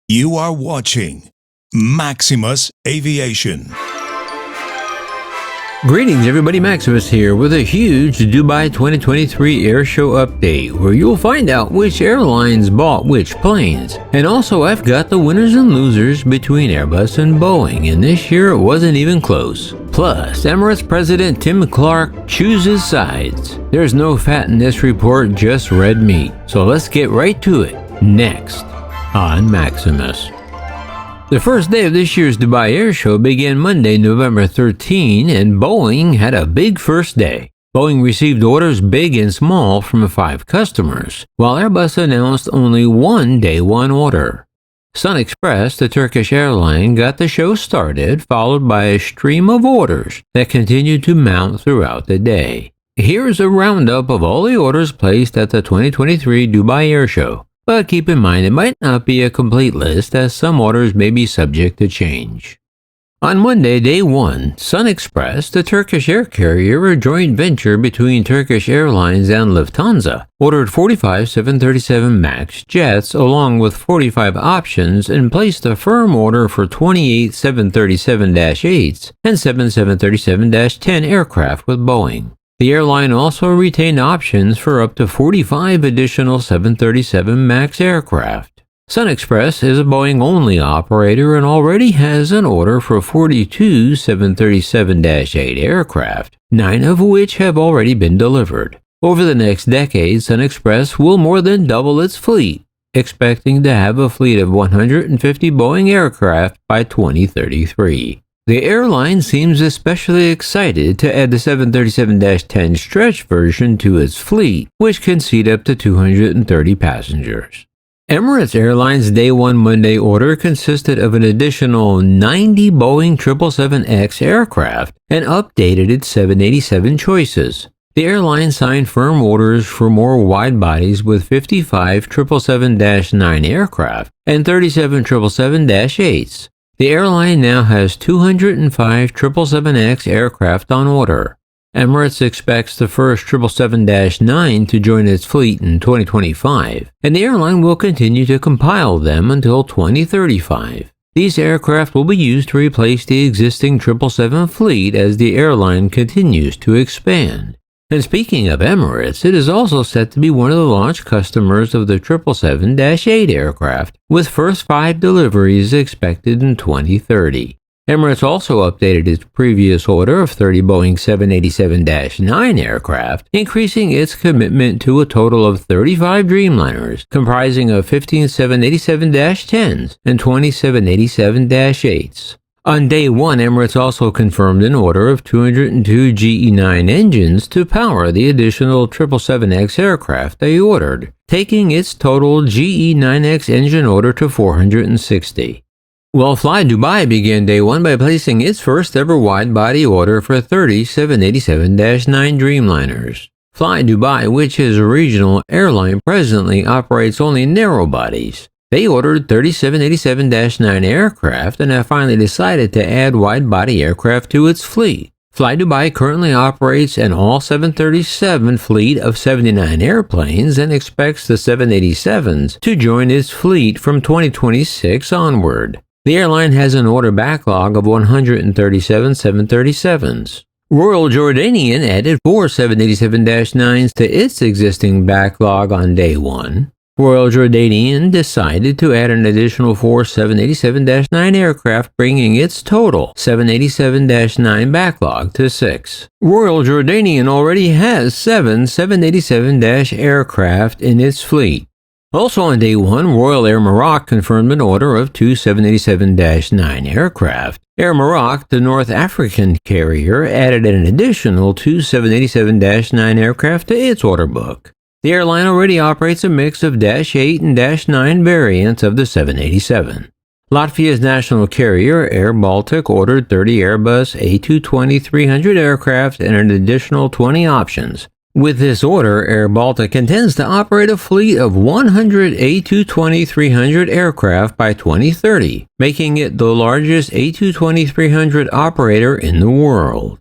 You are watching Maximus Aviation. Greetings everybody, Maximus here with a huge Dubai 2023 Airshow update where you'll find out which airlines bought which planes. And also I've got the winners and losers between Airbus and Boeing, and this year it wasn't even close. Plus, Emirates President Tim Cook chooses sides. There's no fat in this report, just red meat. So let's get right to it, next on Maximus. The first day of this year's Dubai Airshow began Monday, November 13, and Boeing had a big first day. Boeing received orders big and small from 5 customers, while Airbus announced only one day one order. Sunexpress, the Turkish airline, got the show started, followed by a stream of orders that continued to mount throughout the day. Here's a roundup of all the orders placed at the 2023 Dubai Airshow. But keep in mind, it might not be a complete list, as some orders may be subject to change. On Monday, day 1, Sunexpress, the Turkish air carrier, a joint venture between Turkish Airlines and Lufthansa, ordered 45 737 MAX jets along with 45 options and placed a firm order for 28 737-8s and 7 737-10 aircraft with Boeing. The airline also retained options for up to 45 additional 737 MAX aircraft. Sunexpress is a Boeing-only operator and already has an order for 42 737-8 aircraft, 9 of which have already been delivered. Over the next decade, Sunexpress will more than double its fleet, expecting to have a fleet of 150 Boeing aircraft by 2033. The airline seems especially excited to add the 737-10 stretch version to its fleet, which can seat up to 230 passengers. Emirates Airlines' Day 1 Monday order consisted of an additional 90 Boeing 777X aircraft and updated its 787 choices. The airline signed firm orders for more wide bodies with 55 777-9 aircraft and 37 777-8s. The airline now has 205 777X aircraft on order. Emirates expects the first 777-9 to join its fleet in 2025, and the airline will continue to compile them until 2035. These aircraft will be used to replace the existing 777 fleet as the airline continues to expand. And speaking of Emirates, it is also set to be one of the launch customers of the 777-8 aircraft, with first 5 deliveries expected in 2030. Emirates also updated its previous order of 30 Boeing 787-9 aircraft, increasing its commitment to a total of 35 Dreamliners, comprising of 15 787-10s and 20 787-8s. On day 1, Emirates also confirmed an order of 202 GE9 engines to power the additional 777X aircraft they ordered, taking its total GE9X engine order to 460. Well, FlyDubai began day 1 by placing its first ever wide-body order for 30 787-9 Dreamliners. FlyDubai, which is a regional airline, presently operates only narrow bodies. They ordered 30 787-9 aircraft and have finally decided to add wide-body aircraft to its fleet. FlyDubai currently operates an all-737 fleet of 79 airplanes and expects the 787s to join its fleet from 2026 onward. The airline has an order backlog of 137 737s. Royal Jordanian added 4 787-9s to its existing backlog on day 1. Royal Jordanian decided to add an additional 4 787-9 aircraft, bringing its total 787-9 backlog to 6. Royal Jordanian already has 7 787- aircraft in its fleet. Also on day 1, royalairmaroc confirmed an order of 2 787-9 aircraft. Air Morac, the North African carrier, added an additional 2 787-9 aircraft to its order book. The airline already operates a mix of -8 and -9 variants of the 787. Latvia's national carrier, airbaltic, ordered 30 Airbus A220-300 aircraft and an additional 20 options. With this order, airbaltic intends to operate a fleet of 100 A220-300 aircraft by 2030, making it the largest A220-300 operator in the world.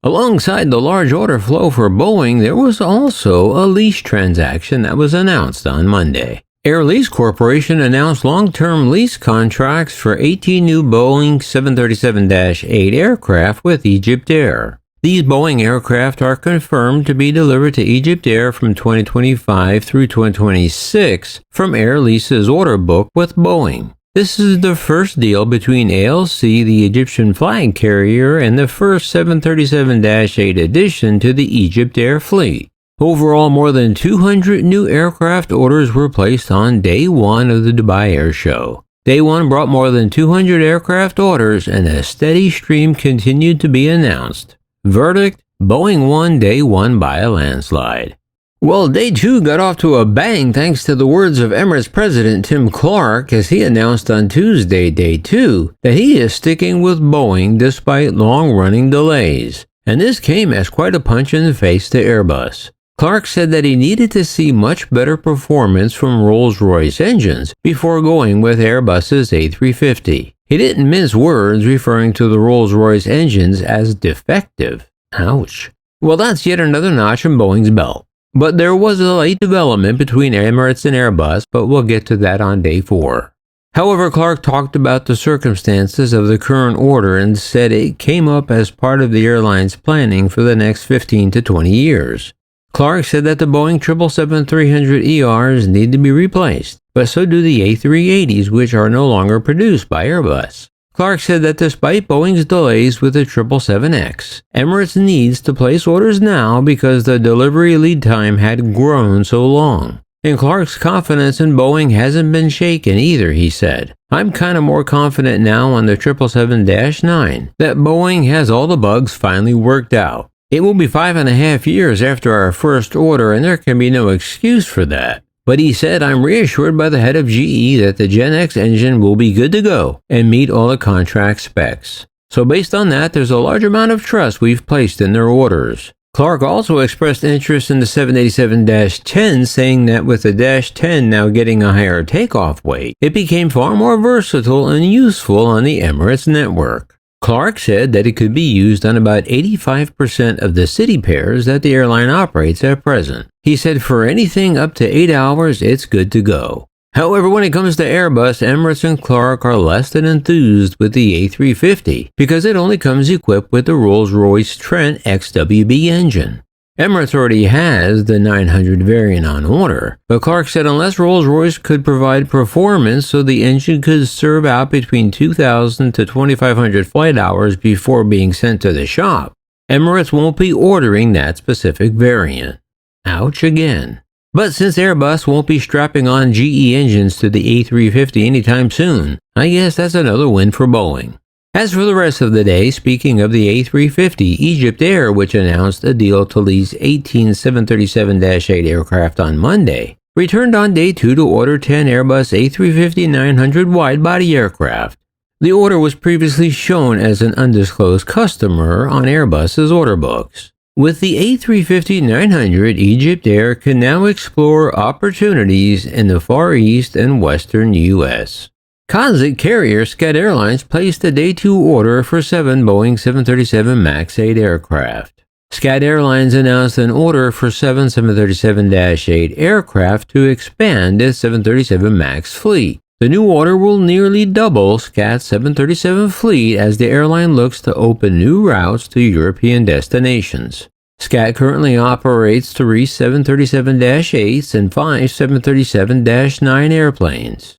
Alongside the large order flow for Boeing, there was also a lease transaction that was announced on Monday. Lease Corporation announced long-term lease contracts for 18 new Boeing 737-8 aircraft with Egyptair. These Boeing aircraft are confirmed to be delivered to Egyptair from 2025 through 2026 from Air Lease's order book with Boeing. This is the first deal between ALC, the Egyptian flag carrier, and the first 737-8 addition to the Egyptair fleet. Overall, more than 200 new aircraft orders were placed on Day 1 of the Dubai Airshow. Day 1 brought more than 200 aircraft orders, and a steady stream continued to be announced. Verdict: Boeing won Day 1 by a landslide. Well, Day 2 got off to a bang thanks to the words of Emirates President Tim Cook as he announced on Tuesday, Day 2, that he is sticking with Boeing despite long-running delays. And this came as quite a punch in the face to Airbus. Clark said that he needed to see much better performance from Rolls-Royce engines before going with Airbus's A350. He didn't mince words, referring to the Rolls-Royce engines as defective. Ouch. Well, that's yet another notch in Boeing's belt. But there was a late development between Emirates and Airbus, but we'll get to that on Day 4. However, Clark talked about the circumstances of the current order and said it came up as part of the airline's planning for the next 15 to 20 years. Clark said that the Boeing 777-300ERs need to be replaced, but so do the A380s, which are no longer produced by Airbus. Clark said that despite Boeing's delays with the 777X, Emirates needs to place orders now because the delivery lead time had grown so long. And Clark's confidence in Boeing hasn't been shaken either, he said. I'm kinda more confident now on the 777-9 that Boeing has all the bugs finally worked out. It will be 5.5 years after our first order, and there can be no excuse for that. But he said, I'm reassured by the head of GE that the Gen X engine will be good to go and meet all the contract specs. So based on that, there's a large amount of trust we've placed in their orders. Clark also expressed interest in the 787-10, saying that with the -10 now getting a higher takeoff weight, it became far more versatile and useful on the Emirates network. Clark said that it could be used on about 85% of the city pairs that the airline operates at present. He said for anything up to 8 hours, it's good to go. However, when it comes to Airbus, Emirates and Clark are less than enthused with the A350 because it only comes equipped with the Rolls-Royce Trent XWB engine. Emirates already has the 900 variant on order, but Clark said unless Rolls-Royce could provide performance so the engine could serve out between 2,000 to 2,500 flight hours before being sent to the shop, Emirates won't be ordering that specific variant. Ouch again. But since Airbus won't be strapping on GE engines to the A350 anytime soon, I guess that's another win for Boeing. As for the rest of the day, speaking of the A350, Egyptair, which announced a deal to lease 18 737-8 aircraft on Monday, returned on Day 2 to order 10 Airbus A350-900 wide-body aircraft. The order was previously shown as an undisclosed customer on Airbus's order books. With the A350-900, Egyptair can now explore opportunities in the Far East and Western U.S. Transit carrier SCAT Airlines placed a Day 2 order for 7 Boeing 737 MAX 8 aircraft. SCAT Airlines announced an order for 7 737-8 aircraft to expand its 737 MAX fleet. The new order will nearly double SCAT's 737 fleet as the airline looks to open new routes to European destinations. SCAT currently operates 3 737-8s and 5 737-9 airplanes.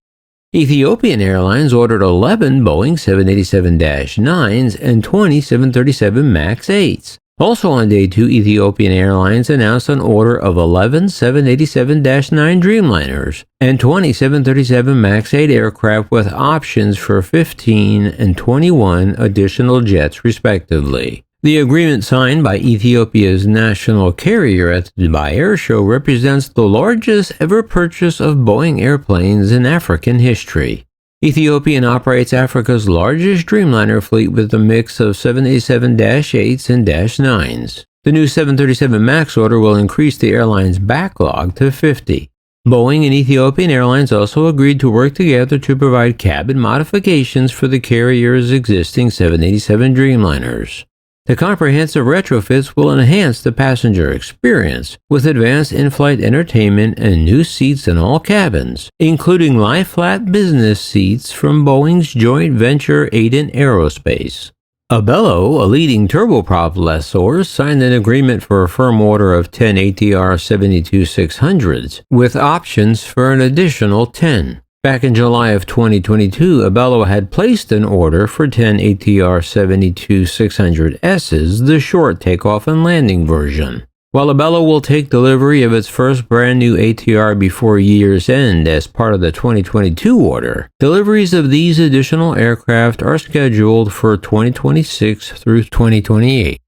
Ethiopian Airlines ordered 11 Boeing 787-9s and 20 737 MAX 8s. Also on Day 2, Ethiopian Airlines announced an order of 11 787-9 Dreamliners and 20 737 MAX 8 aircraft with options for 15 and 21 additional jets respectively. The agreement signed by Ethiopia's national carrier at the Dubai Airshow represents the largest ever purchase of Boeing airplanes in African history. Ethiopian operates Africa's largest Dreamliner fleet with a mix of 787-8s and -9s. The new 737 MAX order will increase the airline's backlog to 50. Boeing and Ethiopian Airlines also agreed to work together to provide cabin modifications for the carrier's existing 787 Dreamliners. The comprehensive retrofits will enhance the passenger experience with advanced in-flight entertainment and new seats in all cabins, including lie-flat business seats from Boeing's joint venture Aiden Aerospace. Abelo, a leading turboprop lessor, signed an agreement for a firm order of 10 ATR 72-600s, with options for an additional 10. Back in July of 2022, Abelo had placed an order for 10 ATR 72-600Ss, the short takeoff and landing version. While Abelo will take delivery of its first brand new ATR before year's end as part of the 2022 order, deliveries of these additional aircraft are scheduled for 2026 through 2028.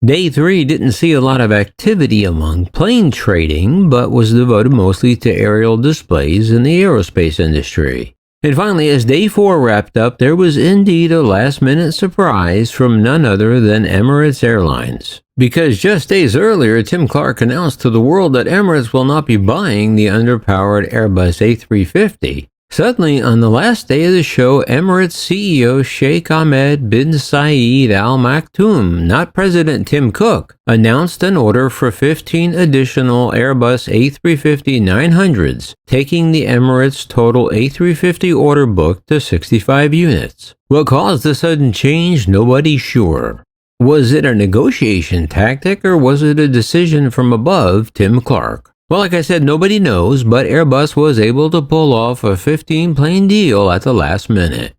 Day 3 didn't see a lot of activity among plane trading, but was devoted mostly to aerial displays in the aerospace industry. And finally, as Day 4 wrapped up, there was indeed a last-minute surprise from none other than Emirates Airlines. Because just days earlier, Tim Cook announced to the world that Emirates will not be buying the underpowered Airbus A350. Suddenly, on the last day of the show, Emirates CEO Sheikh Ahmed bin Zayed Al Maktoum, not President Tim Cook, announced an order for 15 additional Airbus A350-900s, taking the Emirates total A350 order book to 65 units. What caused the sudden change, nobody's sure. Was it a negotiation tactic or was it a decision from above Tim Cook? Well, like I said, nobody knows, but Airbus was able to pull off a 15-plane deal at the last minute.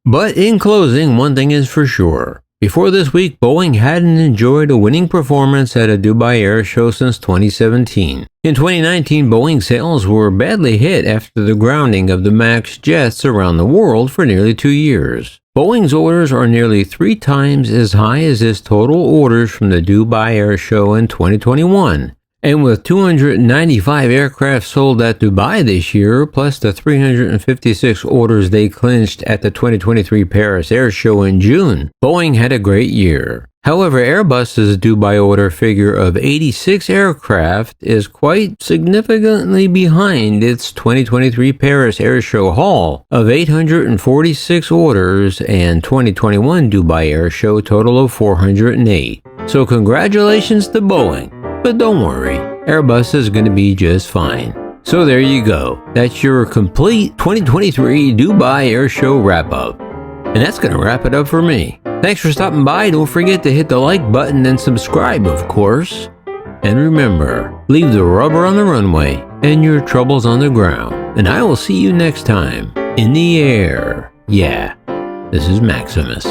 But in closing, one thing is for sure. Before this week, Boeing hadn't enjoyed a winning performance at a Dubai Airshow since 2017. In 2019, Boeing sales were badly hit after the grounding of the MAX jets around the world for nearly 2 years. Boeing's orders are nearly 3 times as high as its total orders from the Dubai Airshow in 2021. And with 295 aircraft sold at Dubai this year, plus the 356 orders they clinched at the 2023 Paris Airshow in June, Boeing had a great year. However, Airbus's Dubai order figure of 86 aircraft is quite significantly behind its 2023 Paris Airshow haul of 846 orders and 2021 Dubai Airshow total of 408. So congratulations to Boeing. But don't worry, Airbus is going to be just fine. So there you go. That's your complete 2023 Dubai Airshow wrap-up. And that's going to wrap it up for me. Thanks for stopping by. Don't forget to hit the like button and subscribe, of course. And remember, leave the rubber on the runway and your troubles on the ground. And I will see you next time in the air. Yeah, this is Maximus.